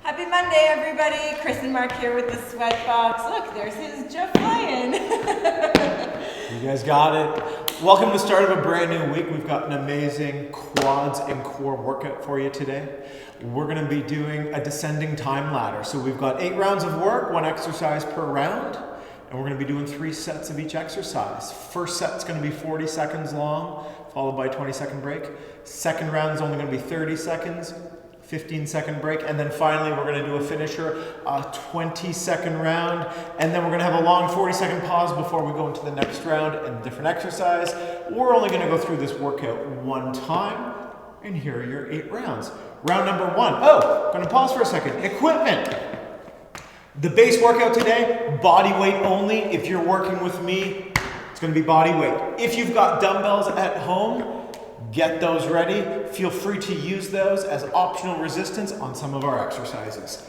Happy Monday, everybody. Chris and Mark here with the sweat box. Look, there's his Jeff Lyon. You guys got it. Welcome to the start of a brand new week. We've got an amazing quads and core workout for you today. We're going to be doing a descending time ladder. So we've got 8 rounds of work, 1 exercise per round, and we're going to be doing 3 sets of each exercise. First set's going to be 40 seconds long, followed by a 20-second break. Second round is only going to be 30 seconds. 15-second break, and then finally we're going to do a finisher, a 20-second round, and then we're going to have a long 40-second pause before we go into the next round and different exercise. We're only going to go through this workout one time, and here are your 8 rounds. Round number 1. Oh, going to pause for a second. Equipment. The base workout today, body weight only. If you're working with me, it's going to be body weight. If you've got dumbbells at home, get those ready. Feel free to use those as optional resistance on some of our exercises.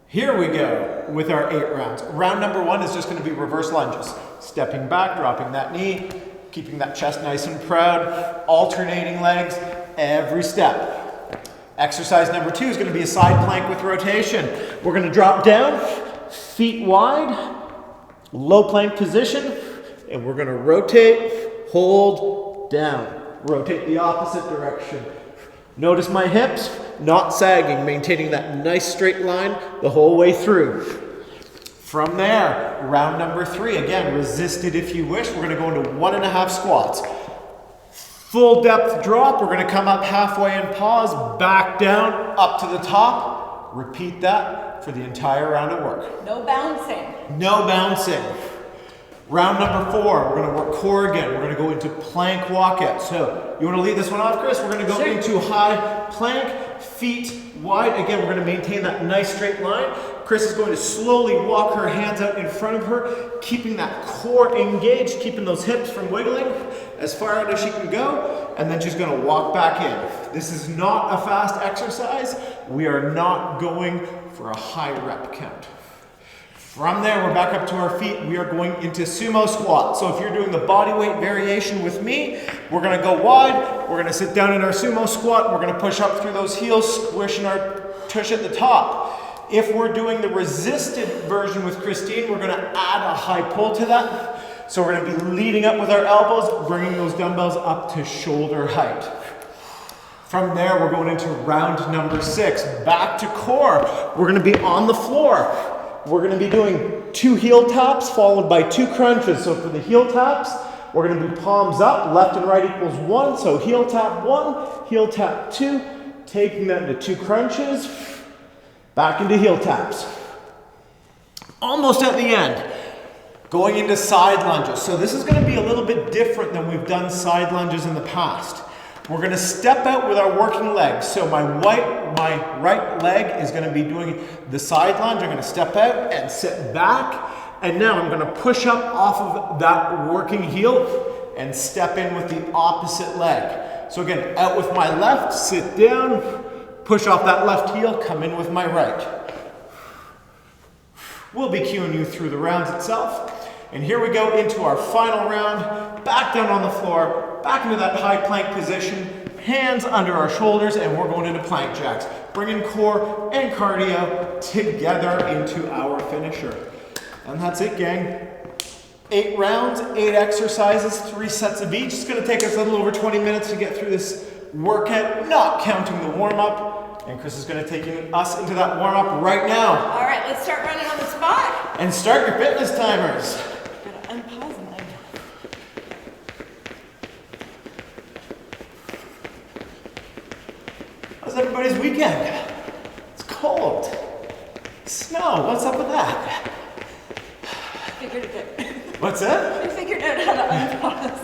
Here we go with our 8 rounds. Round number 1 is just going to be reverse lunges. Stepping back, dropping that knee, keeping that chest nice and proud, alternating legs every step. Exercise number 2 is going to be a side plank with rotation. We're going to drop down, feet wide, low plank position, and we're going to rotate, hold, down. Rotate the opposite direction. Notice my hips not sagging, maintaining that nice straight line the whole way through. From there, round number 3, again, resisted if you wish. We're going to go into 1.5 squats. Full depth drop. We're going to come up halfway and pause, back down, up to the top. Repeat that for the entire round of work. No bouncing. No bouncing. Round number 4, we're going to work core again. We're going to go into plank walkout. So, you want to lead this one off, Chris? We're going to go into high plank, feet wide. Again, we're going to maintain that nice straight line. Chris is going to slowly walk her hands out in front of her, keeping that core engaged, keeping those hips from wiggling as far out as she can go, and then she's going to walk back in. This is not a fast exercise. We are not going for a high rep count. From there, we're back up to our feet. We are going into Sumo Squat. So if you're doing the body weight variation with me, we're going to go wide. We're going to sit down in our Sumo Squat. We're going to push up through those heels, squishing our tush at the top. If we're doing the resisted version with Christine, we're going to add a high pull to that. So we're going to be leading up with our elbows, bringing those dumbbells up to shoulder height. From there, we're going into round number 6. Back to core. We're going to be on the floor. We're going to be doing 2 heel taps followed by 2 crunches. So for the heel taps, we're going to be palms up, left and right equals 1. So heel tap 1, heel tap 2, taking that into 2 crunches, back into heel taps. Almost at the end, going into side lunges. So this is going to be a little bit different than we've done side lunges in the past. We're going to step out with our working legs. So my right leg is going to be doing the side lunge. I'm going to step out and sit back. And now I'm going to push up off of that working heel and step in with the opposite leg. So again, out with my left, sit down, push off that left heel, come in with my right. We'll be cueing you through the rounds itself. And here we go into our final round, back down on the floor, back into that high plank position, hands under our shoulders, and we're going into plank jacks. Bringing core and cardio together into our finisher. And that's it, gang. 8 rounds, 8 exercises, 3 sets of each. It's going to take us a little over 20 minutes to get through this workout, not counting the warm-up. And Chris is going to take us into that warm-up right now. All right, let's start running on the spot. And start your fitness timers. Unpause mine. How's everybody's weekend? It's cold. Snow, what's up with that? Figured it out. What's that? I figured out how to unpause.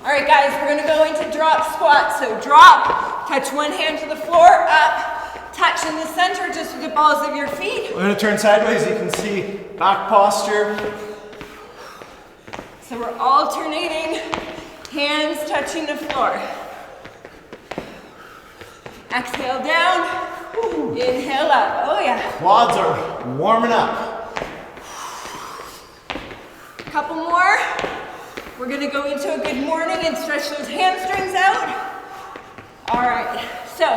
All right, guys, we're going to go into drop squat. So drop, touch one hand to the floor, up. Touch in the center just with the balls of your feet. We're going to turn sideways. You can see back posture. So we're alternating, hands touching the floor. Exhale down, inhale up. Oh yeah. Quads are warming up. Couple more. We're going to go into a good morning and stretch those hamstrings out. All right. So,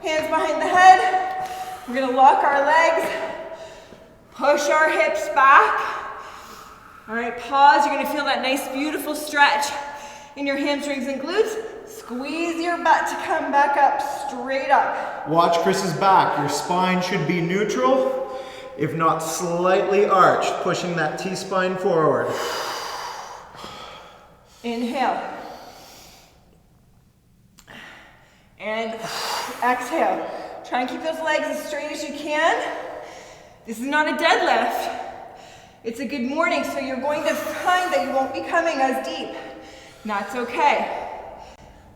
hands behind the head. We're gonna lock our legs, push our hips back. All right, pause. You're gonna feel that nice, beautiful stretch in your hamstrings and glutes. Squeeze your butt to come back up, straight up. Watch Chris's back. Your spine should be neutral, if not slightly arched, pushing that T-spine forward. Inhale. And exhale. Try and keep those legs as straight as you can. This is not a deadlift. It's a good morning, so you're going to find that you won't be coming as deep. And that's okay.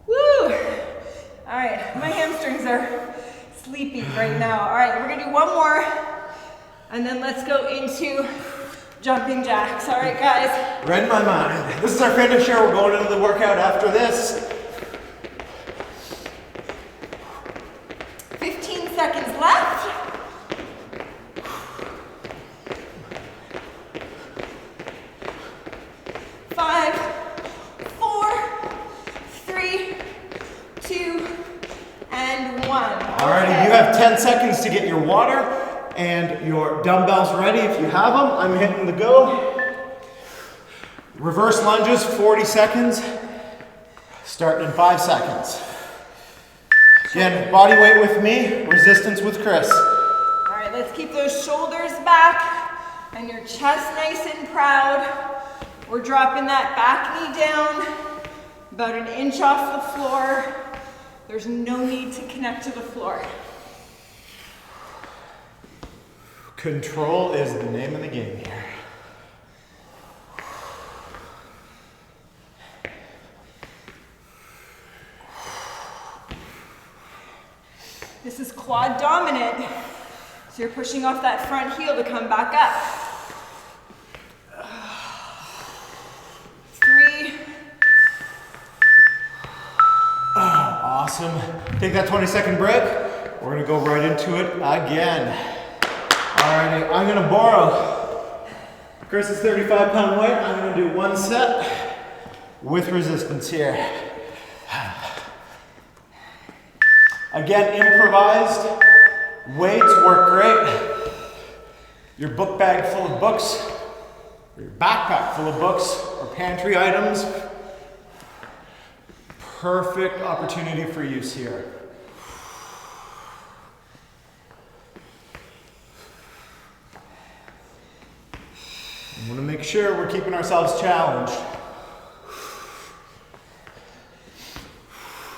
Woo! All right, my hamstrings are sleepy right now. All right, we're gonna do one more, and then let's go into jumping jacks. All right, guys. Read my mind. This is our finisher. We're going into the workout after this. 15 seconds left. Five, 4, 3, 2, and 1. Alrighty, you have 10 seconds to get your water and your dumbbells ready if you have them. I'm hitting the go. Reverse lunges, 40 seconds. Starting in 5 seconds. Again, body weight with me, resistance with Chris. All right, let's keep those shoulders back and your chest nice and proud. We're dropping that back knee down about an inch off the floor. There's no need to connect to the floor. Control is the name of the game here. This is quad dominant, so you're pushing off that front heel to come back up. 3. Awesome. Take that 20-second break. We're gonna go right into it again. Alrighty, I'm gonna borrow Chris's 35-pound weight. I'm gonna do one set with resistance here. Again, improvised weights work great. Your book bag full of books, or your backpack full of books, or pantry items. Perfect opportunity for use here. I want to make sure we're keeping ourselves challenged.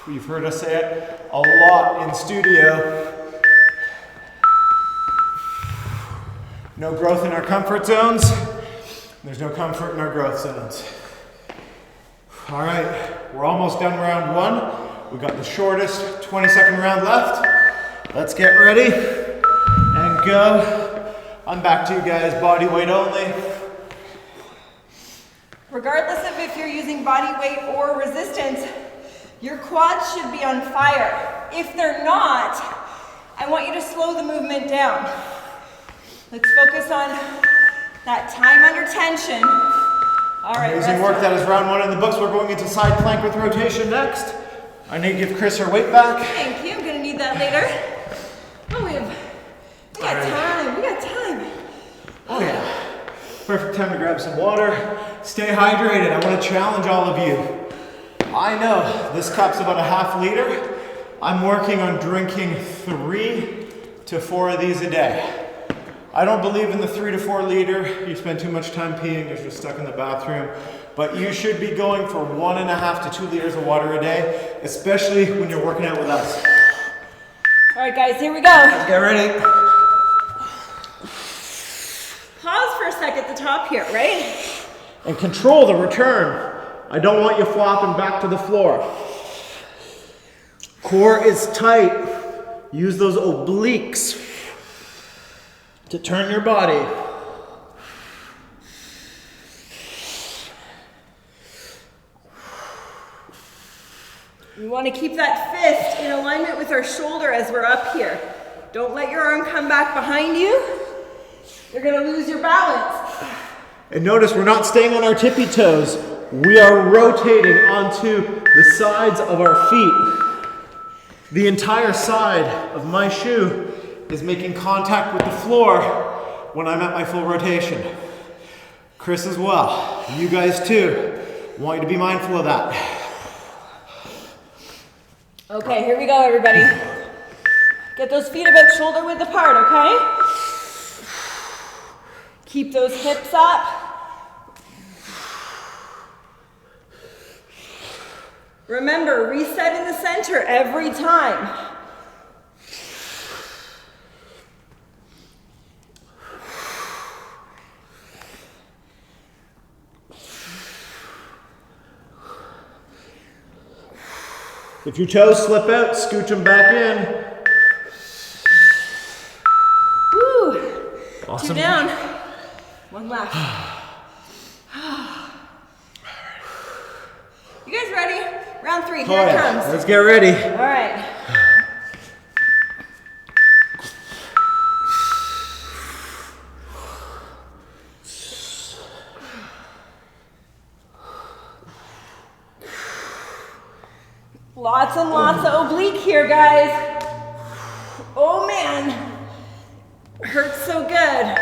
You've heard us say it a lot in studio. No growth in our comfort zones. There's no comfort in our growth zones. All right, we're almost done round 1. We've got the shortest 20-second round left. Let's get ready and go. I'm back to you guys, body weight only. Regardless of if you're using body weight or resistance, your quads should be on fire. If they're not, I want you to slow the movement down. Let's focus on that time under tension. All right, amazing work. That is round 1 in the books. We're going into side plank with rotation next. I need to give Chris her weight back. Thank you. I'm gonna need that later. Oh, we got time. We got time. Oh yeah. Perfect time to grab some water. Stay hydrated. I want to challenge all of you. I know this cup's about a ½ liter. I'm working on drinking 3 to 4 of these a day. I don't believe in the 3 to 4 liter. You spend too much time peeing because you're stuck in the bathroom. But you should be going for 1.5 to 2 liters of water a day, especially when you're working out with us. All right, guys, here we go. Let's get ready. Pause for a sec at the top here, right? And control the return. I don't want you flopping back to the floor. Core is tight. Use those obliques to turn your body. We want to keep that fist in alignment with our shoulder as we're up here. Don't let your arm come back behind you. You're going to lose your balance. And notice we're not staying on our tippy toes. We are rotating onto the sides of our feet. The entire side of my shoe is making contact with the floor when I'm at my full rotation. Chris as well. You guys too. I want you to be mindful of that. Okay, here we go, everybody. Get those feet about shoulder width apart, okay? Keep those hips up. Remember, reset in the center every time. If your toes slip out, scooch them back in. Woo! Awesome. 2 down. 1 left. You guys ready? Round 3, here it comes. Let's get ready. All right. Lots and lots of oblique here, guys. Oh man, hurts so good.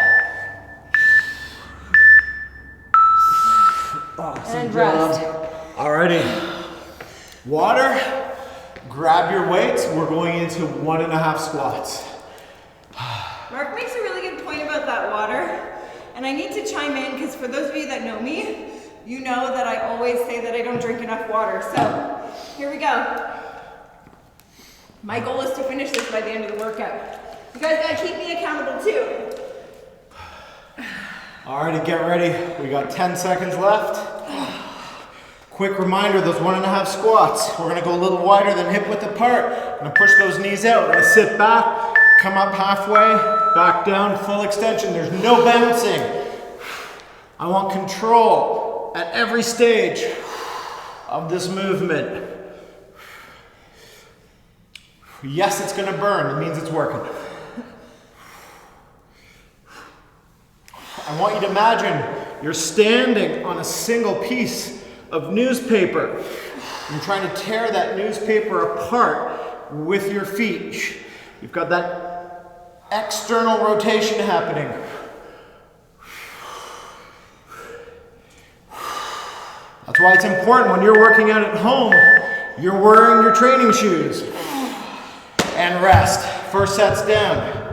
Awesome And job. rest. Alrighty. Water, grab your weights. We're going into 1.5 squats. Mark makes a really good point about that water, and I need to chime in because for those of you that know me, you know that I always say that I don't drink enough water. So here we go. My goal is to finish this by the end of the workout. You guys gotta keep me accountable too. Alrighty, get ready. We got 10 seconds left. Quick reminder, those 1.5 squats. We're gonna go a little wider than hip width apart. We're gonna push those knees out. We're gonna sit back, come up halfway, back down, full extension. There's no bouncing. I want control at every stage of this movement. Yes, it's gonna burn. It means it's working. I want you to imagine you're standing on a single piece of newspaper. You're trying to tear that newspaper apart with your feet. You've got that external rotation happening. That's why it's important when you're working out at home, you're wearing your training shoes. And rest. First set's down.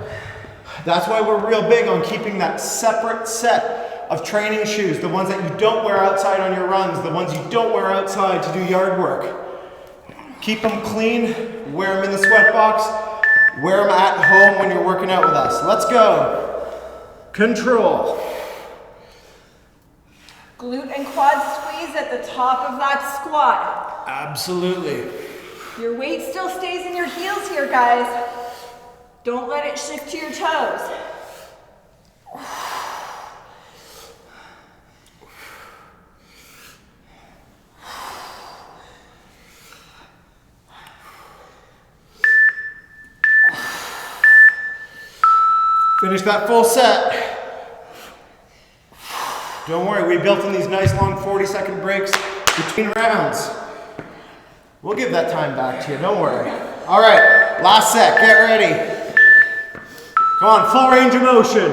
That's why we're real big on keeping that separate set of training shoes, the ones that you don't wear outside on your runs, the ones you don't wear outside to do yard work. Keep them clean, wear them in the sweat box, wear them at home when you're working out with us. Let's go. Control. Glute and quad squeeze at the top of that squat. Absolutely. Your weight still stays in your heels here, guys. Don't let it shift to your toes. Finish that full set. Don't worry, we built in these nice long 40-second breaks between rounds. We'll give that time back to you, don't worry. All right, last set, get ready. Come on, full range of motion.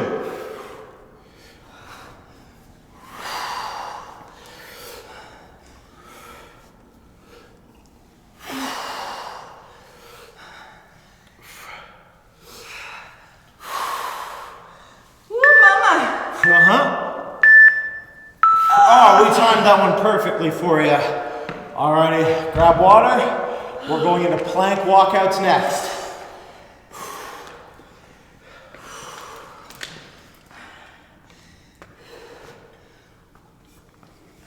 Woo, mama. Oh, we timed that one perfectly for you. Alrighty, grab water. We're going into plank walkouts next.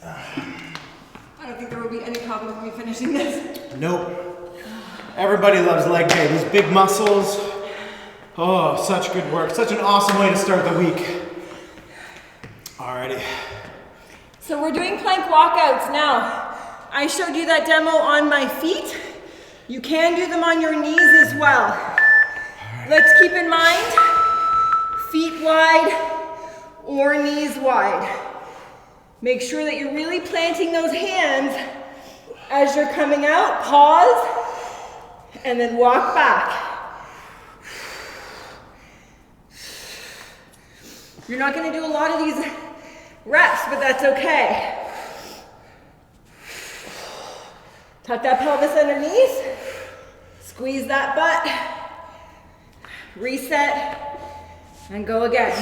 I don't think there will be any problem with me finishing this. Nope. Everybody loves leg day. These big muscles. Oh, such good work. Such an awesome way to start the week. Alrighty. So we're doing plank walkouts now. I showed you that demo on my feet. You can do them on your knees as well. Let's keep in mind, feet wide or knees wide. Make sure that you're really planting those hands as you're coming out. Pause and then walk back. You're not going to do a lot of these reps, but that's okay. Tuck that pelvis underneath, squeeze that butt, reset, and go again.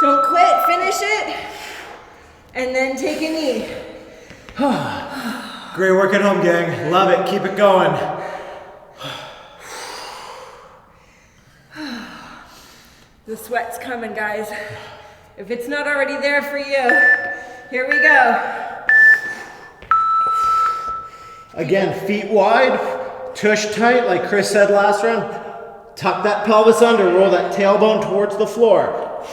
Don't quit, finish it, and then take a knee. Great work at home, gang. Love it. Keep it going. The sweat's coming, guys. If it's not already there for you, here we go. Again, feet wide, tush tight, like Chris said last round. Tuck that pelvis under, roll that tailbone towards the floor.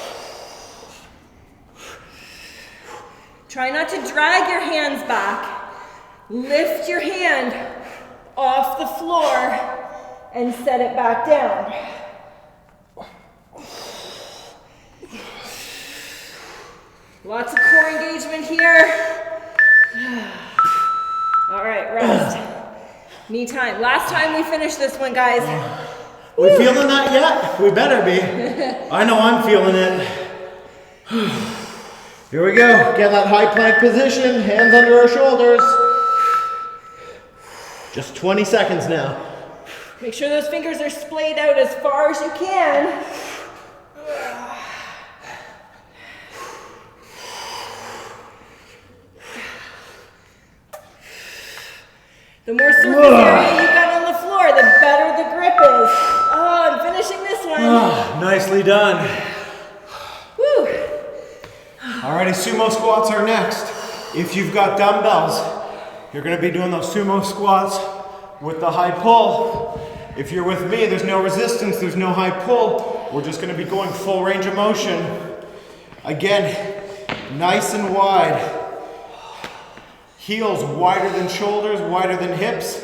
Try not to drag your hands back. Lift your hand off the floor and set it back down. Lots of core engagement here. All right, rest. Knee time. Last time we finished this one, guys. We feeling that yet? We better be. I know I'm feeling it. Here we go. Get that high plank position, hands under our shoulders. Just 20 seconds now. Make sure those fingers are splayed out as far as you can. The more surface area you got on the floor, the better the grip is. Oh, I'm finishing this one. Nicely done. Woo. Alrighty, sumo squats are next. If you've got dumbbells, you're gonna be doing those sumo squats with the high pull. If you're with me, there's no resistance, there's no high pull. We're just gonna be going full range of motion. Again, nice and wide. Heels wider than shoulders, wider than hips.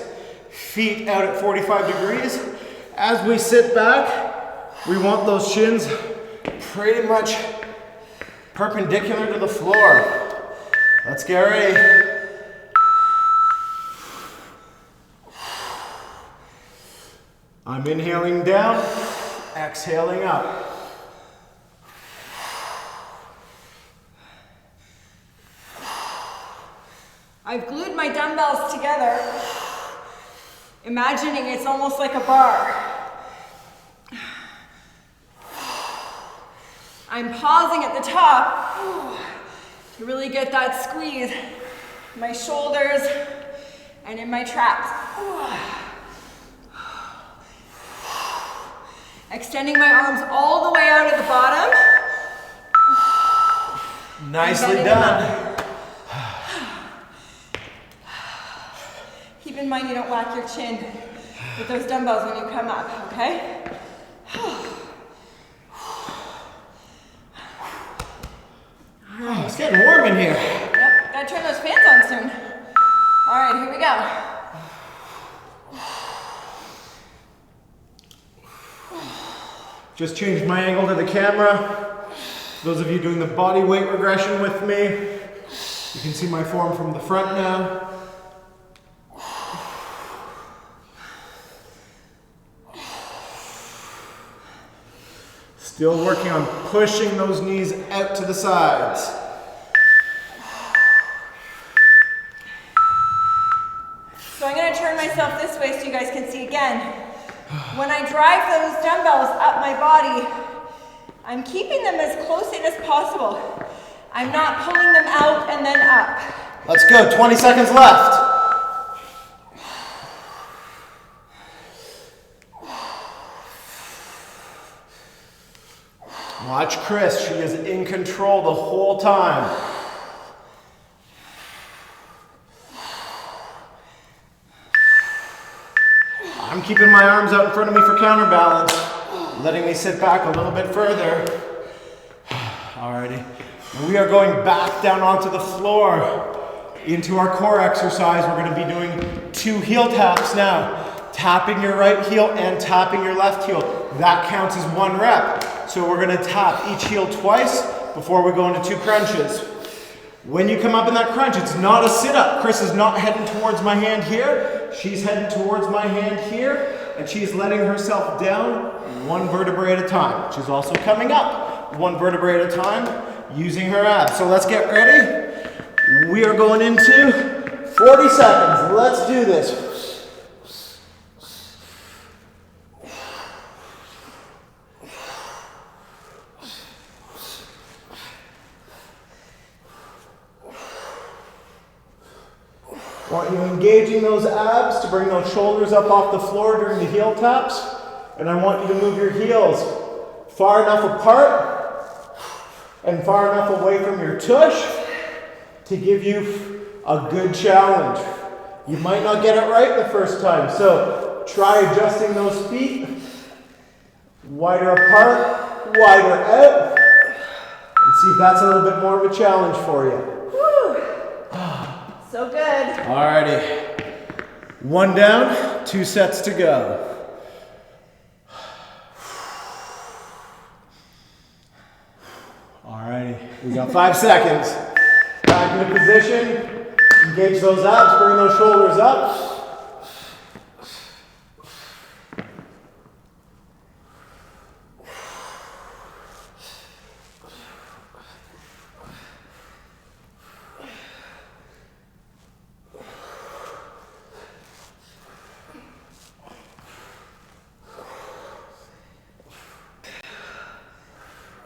Feet out at 45 degrees. As we sit back, we want those shins pretty much perpendicular to the floor. Let's get ready. I'm inhaling down, exhaling up. I've glued my dumbbells together, imagining it's almost like a bar. I'm pausing at the top to really get that squeeze in my shoulders and in my traps. Extending my arms all the way out at the bottom. Nicely done. Keep in mind you don't whack your chin with those dumbbells when you come up, okay? Oh, it's getting warm in here. Yep, gotta turn those fans on soon. All right, here we go. Just changed my angle to the camera. Those of you doing the body weight regression with me, you can see my form from the front now. Still working on pushing those knees out to the sides. So I'm gonna turn myself this way so you guys can see again. When I drive those dumbbells up my body, I'm keeping them as close in as possible. I'm not pulling them out and then up. Let's go, 20 seconds left. Watch Chris, she is in control the whole time. I'm keeping my arms out in front of me for counterbalance, letting me sit back a little bit further. Alrighty. We are going back down onto the floor into our core exercise. We're going to be doing 2 heel taps now. Tapping your right heel and tapping your left heel. That counts as 1 rep. So we're going to tap each heel twice before we go into 2 crunches. When you come up in that crunch, it's not a sit-up. Chris is not heading towards my hand here. She's heading towards my hand here, and she's letting herself down 1 vertebrae at a time. She's also coming up 1 vertebrae at a time using her abs. So let's get ready. We are going into 40 seconds. Let's do this. Want you engaging those abs to bring those shoulders up off the floor during the heel taps. And I want you to move your heels far enough apart and far enough away from your tush to give you a good challenge. You might not get it right the first time, so try adjusting those feet wider apart, wider out, and see if that's a little bit more of a challenge for you. Woo. So good. Alrighty. 1 down, 2 sets to go. Alrighty, we got 5 seconds. Back into position. Engage those abs, bring those shoulders up.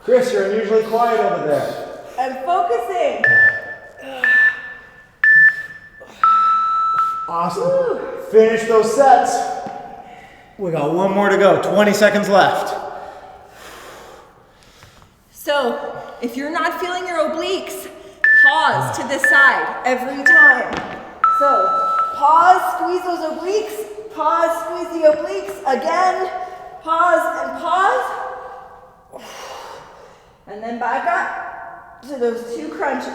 Chris, you're unusually quiet over there. I'm focusing. Awesome. Woo. Finish those sets. We got 1 more to go. 20 seconds left. So, if you're not feeling your obliques, pause to the side every time. So, pause, squeeze those obliques, pause, squeeze the obliques, again, pause and pause. And then back up to those 2 crunches.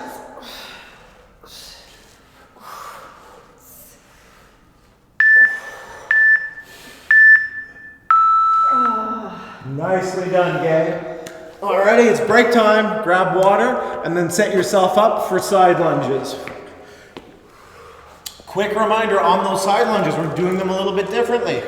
Nicely done, gang. Alrighty, it's break time. Grab water and then set yourself up for side lunges. Quick reminder on those side lunges, we're doing them a little bit differently.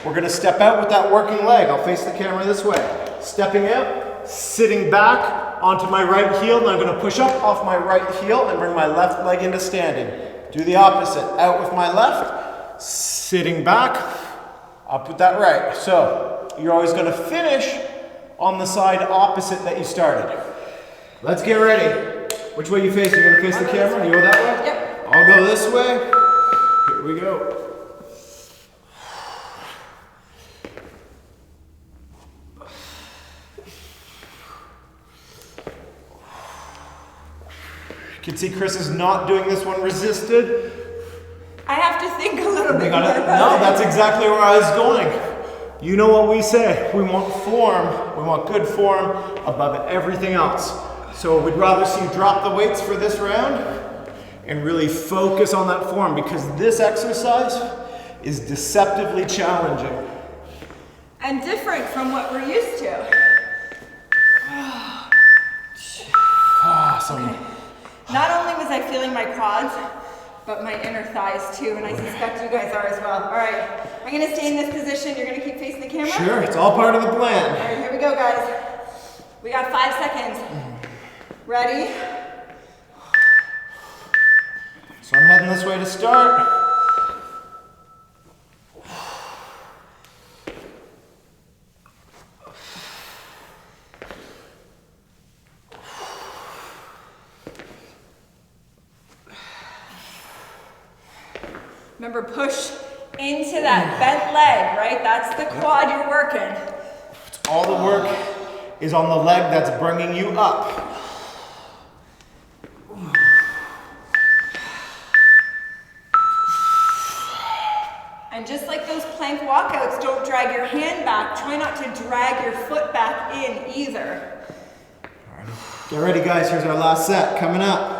We're going to step out with that working leg. I'll face the camera this way. Stepping out, sitting back onto my right heel, and I'm going to push up off my right heel and bring my left leg into standing. Do the opposite. Out with my left, sitting back, up with that right. So you're always going to finish on the side opposite that you started. Let's get ready. Which way are you facing? You're going to face the camera? You go that way? Yep. I'll go this way. Here we go. You can see Chris is not doing this one resisted. I have to think a little bit more No, about it. that's exactly where I was going. You know what we say, we want form, we want good form above everything else. So we'd rather see you drop the weights for this round and really focus on that form, because this exercise is deceptively challenging. And different from what we're used to. Awesome. Okay. Not only was I feeling my quads, but my inner thighs too, and I suspect you guys are as well. All right, I'm gonna stay in this position. You're gonna keep facing the camera? Sure, it's all part of the plan. All right, here we go, guys. We got 5 seconds. Ready? So I'm heading this way to start. Remember, push into that bent leg, right? That's the quad you're working. All the work is on the leg that's bringing you up. And just like those plank walkouts, don't drag your hand back. Try not to drag your foot back in either. Get ready, guys. Here's our last set coming up.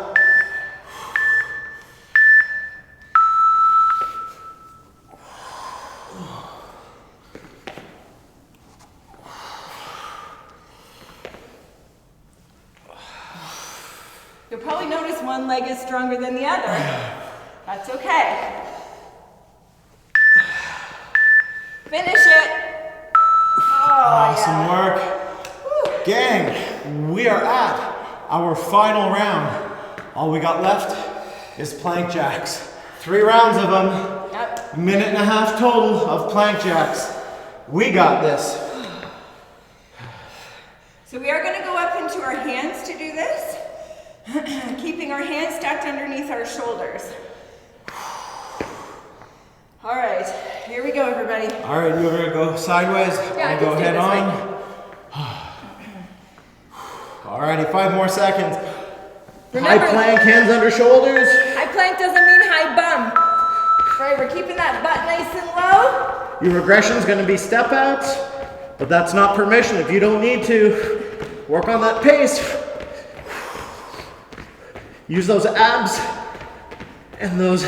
You'll probably notice one leg is stronger than the other. That's okay. Finish it. Awesome work. Woo. Gang, we are at our final round. All we got left is plank jacks. 3 rounds of them. Yep. Minute and a half total of plank jacks. We got this. So we are going to go up into our hands to do this, keeping our hands stacked underneath our shoulders. All right, here we go, everybody. All right, you're gonna go sideways. Yeah, I'll go head on. Alrighty, 5 more seconds. Remember, high plank, hands under shoulders. high plank doesn't mean high bum. Right, we're keeping that butt nice and low. Your regression is gonna be step outs, but that's not permission. If you don't need to, work on that pace. Use those abs and those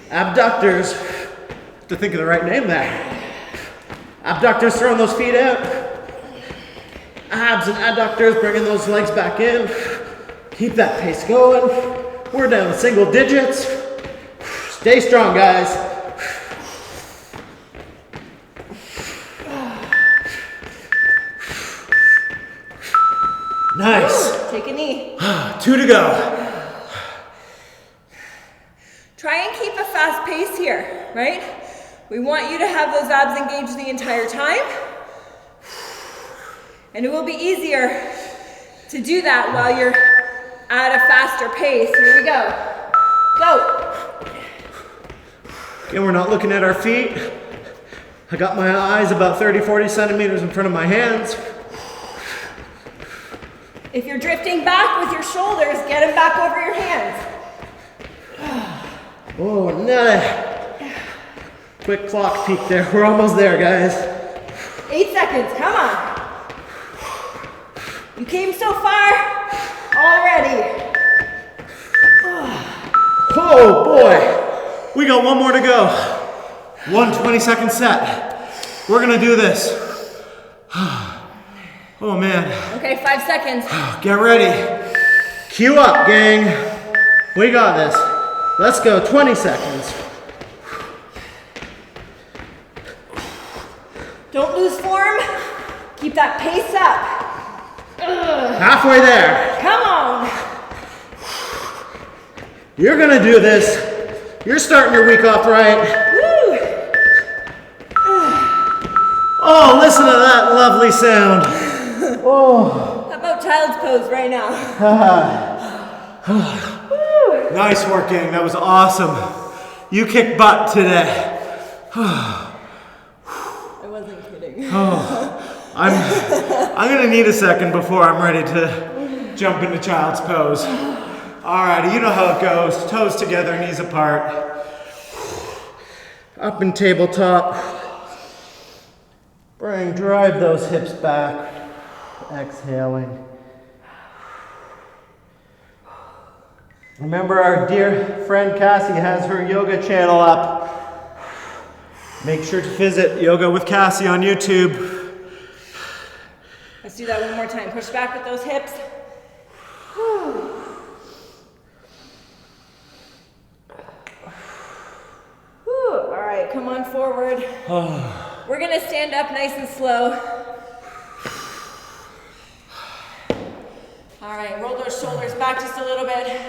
abductors, to think of the right name there. Abductors, throwing those feet out. Abs and adductors, bringing those legs back in. Keep that pace going. We're down to single digits. Stay strong, guys. Nice. Ooh, take a knee. 2 to go. Try and keep a fast pace here, right? We want you to have those abs engaged the entire time. And it will be easier to do that while you're at a faster pace. Here we go. Go. Again, we're not looking at our feet. I got my eyes about 30, 40 centimeters in front of my hands. If you're drifting back with your shoulders, get them back over your hands. Oh, another quick clock peek there. We're almost there, guys. 8 seconds, come on. You came so far already. Oh boy, we got 1 more to go. 1 20-second set. We're gonna do this. Oh man. Okay, 5 seconds. Get ready. Cue up, gang. We got this. Let's go, 20 seconds. Don't lose form. Keep that pace up. Halfway there. Come on. You're gonna do this. You're starting your week off right. Woo. Oh, listen to that lovely sound. Oh. How about child's pose right now? Nice work, gang. That was awesome. You kicked butt today. I wasn't kidding. I'm gonna need a second before I'm ready to jump into child's pose. Alrighty, you know how it goes. Toes together, knees apart. Up in tabletop. Drive those hips back. Exhaling. Remember, our dear friend Cassie has her yoga channel up. Make sure to visit Yoga with Cassie on YouTube. Let's do that one more time. Push back with those hips. Whew. Whew. All right, come on forward. We're gonna stand up nice and slow. All right, roll those shoulders back just a little bit.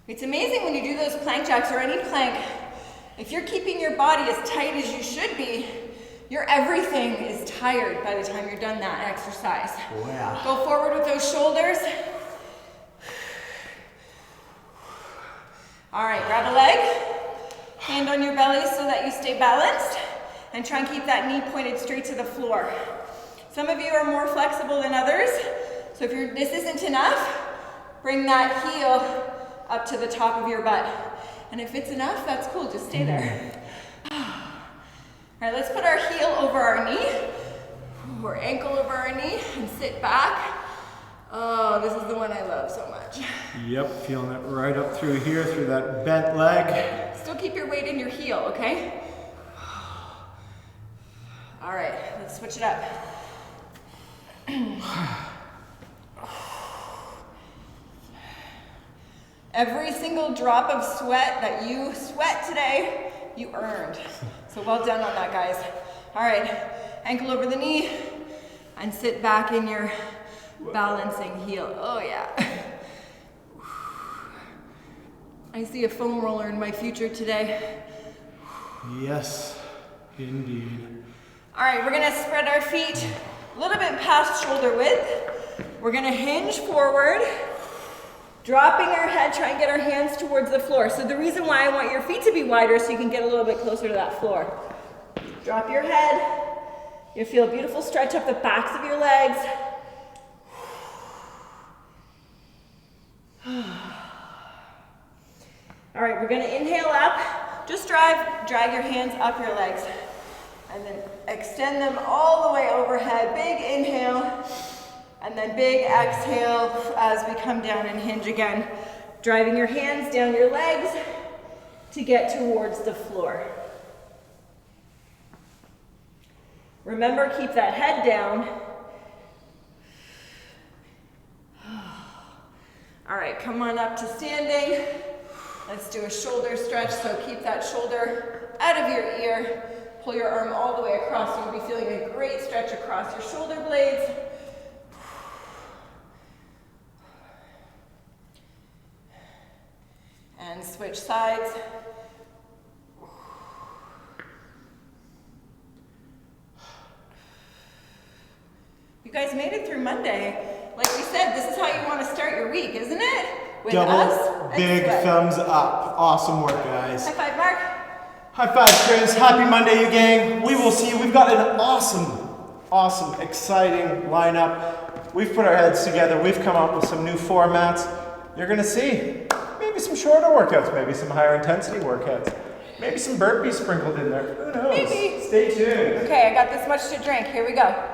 It's amazing when you do those plank jacks or any plank, if you're keeping your body as tight as you should be, your everything is tired by the time you're done that exercise. Wow. Go forward with those shoulders. All right, grab a leg, hand on your belly so that you stay balanced, and try and keep that knee pointed straight to the floor. Some of you are more flexible than others, so if this isn't enough, bring that heel up to the top of your butt. And if it's enough, that's cool, just stay there. All right, let's put our heel over our knee, or ankle over our knee, and sit back. Oh, this is the one I love so much. Yep, feeling it right up through here, through that bent leg. Still keep your weight in your heel, okay? All right, let's switch it up. Every single drop of sweat that you sweat today, you earned. So well done on that, guys. All right, ankle over the knee and sit back in your balancing heel. Oh yeah. I see a foam roller in my future today. Yes, indeed. All right, we're gonna spread our feet a little bit past shoulder width. We're gonna hinge forward, dropping our head, try and get our hands towards the floor. So the reason why I want your feet to be wider so you can get a little bit closer to that floor. Drop your head. You feel a beautiful stretch up the backs of your legs. All right, we're gonna inhale up. Just drag your hands up your legs. And then extend them all the way overhead. Big inhale. And then big exhale as we come down and hinge again. Driving your hands down your legs to get towards the floor. Remember, keep that head down. All right, come on up to standing. Let's do a shoulder stretch, so keep that shoulder out of your ear. Pull your arm all the way across. You'll be feeling a great stretch across your shoulder blades. And switch sides. You guys made it through Monday. Like we said, this is how you want to start your week, isn't it? With Double big thumbs up. Awesome work, guys. High five, Mark. High five, Chris. Happy Monday, you gang. We will see you. We've got an awesome, exciting lineup. We've put our heads together. We've come up with some new formats. You're going to see maybe some shorter workouts, maybe some higher intensity workouts, maybe some burpees sprinkled in there. Who knows? Maybe. Stay tuned. Okay, I got this much to drink. Here we go.